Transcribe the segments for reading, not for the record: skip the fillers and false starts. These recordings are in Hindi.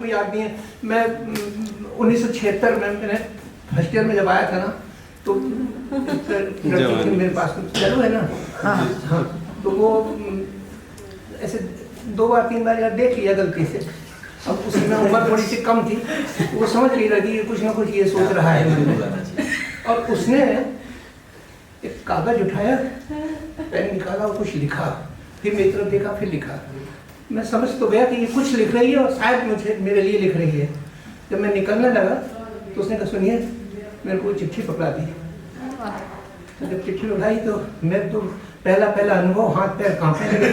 याद नहीं है। मैं 1976 में मैंने फर्स्ट ईयर में जब आया था ना तो मेरे पास चालू है ना। हाँ तो वो ऐसे 2 बार 3 बार यार देख लिया गलती से। अब उसमें उम्र थोड़ी सी कम थी, वो समझ नहीं रही कि कुछ ना कुछ ये सोच रहा है। और उसने एक कागज उठाया, पेन निकाला और कुछ लिखा, फिर मेरी तरफ देखा, फिर लिखा। मैं समझ तो गया कि ये कुछ लिख रही है और शायद मुझे मेरे लिए लिख रही है। जब मैं निकलने लगा तो उसने कहा सुनिए, मेरे को चिट्ठी पकड़ा दी। तो जब चिट्ठी उठाई तो मैं तो पहला अनुभव, हाथ पैर कांपने लगे।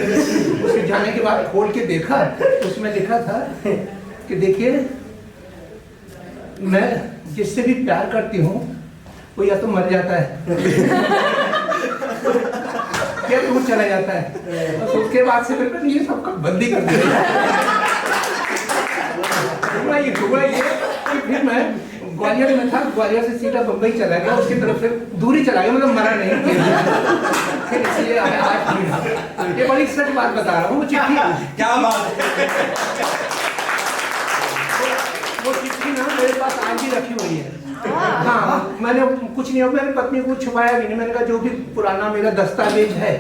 उसके जाने के बाद खोल के देखा, उसमें लिखा था कि देखिए, मैं जिससे भी प्यार करती हूँ वो या तो मर जाता है क्या दूर चला जाता है। और उसके बाद से फिर ये सब बंदी कर दिया। हुआ ये कि फिर मैं ग्वालियर में था, ग्वालियर से सीधा बम्बई चला गया, उसकी तरफ से दूरी चला गया, मतलब मरा नहीं। फिर इसलिए आज ये बड़ी सच बात बता रहा हूँ। वो चिट्ठी क्या बात है। वो चिट्ठी ना मेरे पास आज भी रखी हुई है। हाँ, मैंने कुछ नहीं, मैंने पत्नी को छुपाया भी नहीं। मैंने कहा जो भी पुराना मेरा दस्तावेज है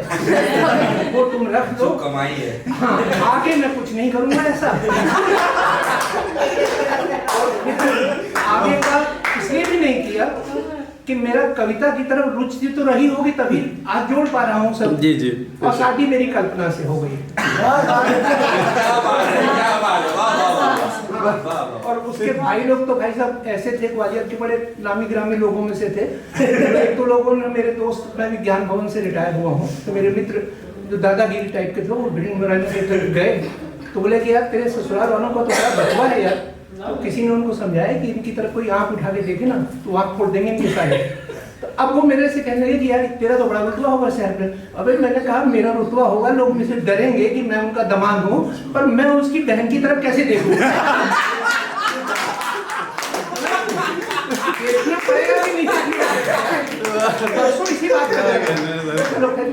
वो तुम रख दो, कमाई है। हाँ, आगे मैं कुछ नहीं करूंगा ऐसा। आगे का इसलिए भी नहीं किया कि मेरा कविता की तरफ रुचि तो रही होगी, तभी आज जोड़ पा रहा हूँ सब। जी जी। और शादी मेरी कल्पना से हो गई। और उसके भाई लोग तो भाई साहब ऐसे थे, ग्वालियर के बड़े नामी ग्रामी लोगों में से थे। एक तो लोगों ने, मेरे दोस्त, मैं भी ज्ञान भवन से रिटायर हुआ हूँ, तो मेरे मित्र जो दादागिरी टाइप के थे वो बिल्डिंग में रहने के गए तो बोले कि यार तेरे ससुराल वालों का तो बड़ा बचवा है यार। तो किसी ने उनको समझाया कि इनकी तरफ कोई आंख उठा के देखे ना तो आंख फोड़ देंगे इनके सारे। तो अब वो मेरे से कहने लगे कि यार तेरा तो बड़ा रुतबा होगा शहर में। अबे मैंने कहा मेरा रुतबा होगा, लोग मुझसे डरेंगे कि मैं उनका दामाद हूँ, पर मैं उसकी बहन की तरफ कैसे देखूँ। देखना पड़ेगा कि नहीं परसों इसी बात कर रहे हैं। लोग कहते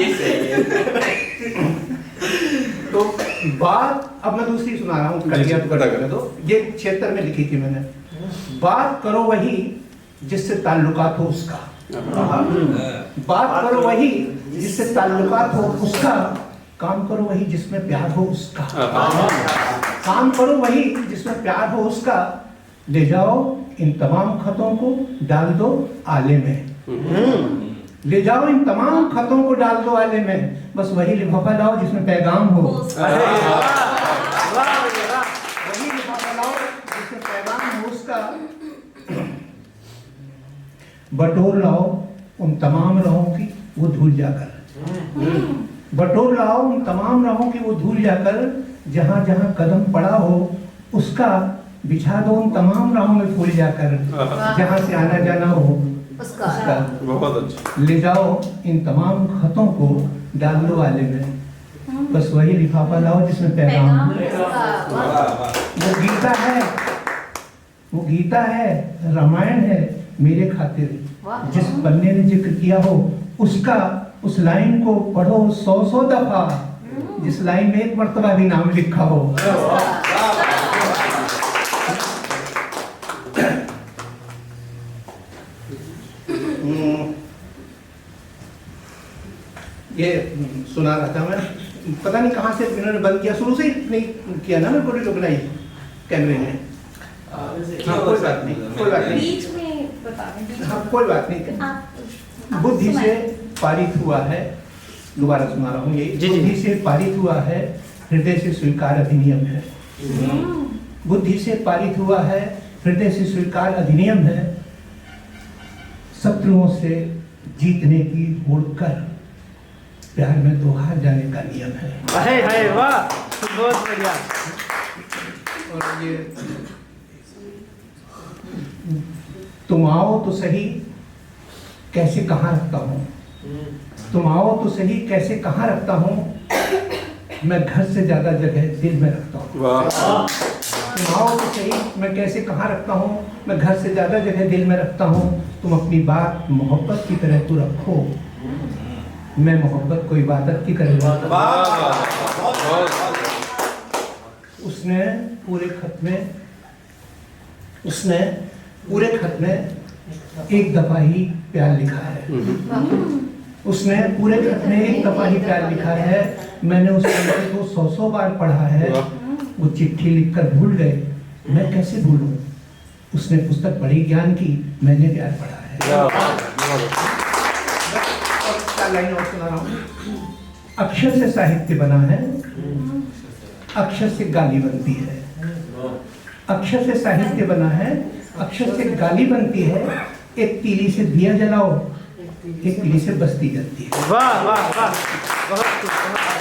ये सही है। तो बात अब मैं दूसरी सुना रहा हूँ, कटिया तो कर दो। ये 76 में लिखी थी मैंने। बात करो वही जिससे ताल्लुकात हो उसका, बात करो वही जिससे ताल्लुकात हो उसका, काम करो वही जिसमें प्यार हो उसका, काम करो वही जिसमें प्यार हो उसका, ले जाओ इन तमाम खतों को डाल दो आले में, ले जाओ इन तमाम खतों को डाल दो आले में, बस वही लिफाफा लाओ जिसमें पैगाम हो, वही लिफाफा लाओ जिसमें पैगाम हो उसका, बटोर लाओ उन तमाम राहों की वो धूल जाकर, बटोर लाओ उन तमाम राहों की वो धूल जाकर, जहां जहां कदम पड़ा हो उसका, बिछा दो उन तमाम राहों में फूल जाकर, जहां से आना जाना हो उसका, बहुत अच्छा। ले जाओ इन तमाम खतों को डाल दो आले में, बस वही लिफाफा लाओ जिसमें पैगाम। वो गीता है, वो गीता है, रामायण है मेरे खातिर, जिस पन्ने ने जिक्र किया हो उसका, उस लाइन को पढ़ो 100 दफा, जिस लाइन में एक मर्तबा भी नाम लिखा हो। ये सुना रहा था मैं, पता नहीं कहाँ से इन्होंने बंद किया, शुरू से ही नहीं किया ना मैं, पूरी रिकॉग्नाइज कैमरे में। कोई बात नहीं, कोई बात नहीं, बीच में बता दें। हाँ कोई बात नहीं। बुद्धि से पारित हुआ है, दोबारा सुना रहा हूँ ये, बुद्धि से पारित हुआ है, हृदय से स्वीकार अधिनियम है, बुद्धि से पारित हुआ है, हृदय से स्वीकार अधिनियम है, शत्रुओं से जीतने की होड़ कर प्यार में तो हार जाने का नियम है। वाह, बहुत बढ़िया। और ये तुम आओ तो सही कैसे कहाँ रखता हूँ, तुम आओ तो सही कैसे कहाँ रखता हूँ, मैं घर से ज्यादा जगह दिल में रखता हूँ। तुम आओ तो सही मैं कैसे कहाँ रखता हूँ, मैं घर से ज्यादा जगह दिल में रखता हूँ, तुम अपनी बात मोहब्बत की तरह तो रखो, मैं मोहब्बत को इबादत की करूँगा। उसने पूरे खत में एक दफा ही प्यार लिखा है। उसने पूरे खत में एक दफा ही प्यार लिखा है। मैंने उस लड़के को 100 बार पढ़ा है। वो चिट्ठी लिखकर भूल गए, मैं कैसे भूलूं? उसने पुस्तक पढ़ी ज्ञान की, मैंने प्यार पढ़ा है। और 4 लाइन और सुना रहा हूं। अक्षर से साहित्य बना है, अक्षर से गाली बनती है। अक्षर से साहित्य बना है, अक्षर से गाली बनती है। एक तीली से दिया जलाओ, एक तीली से बस्ती जलती है। वाह वाह वाह, बहुत खूब, बहुत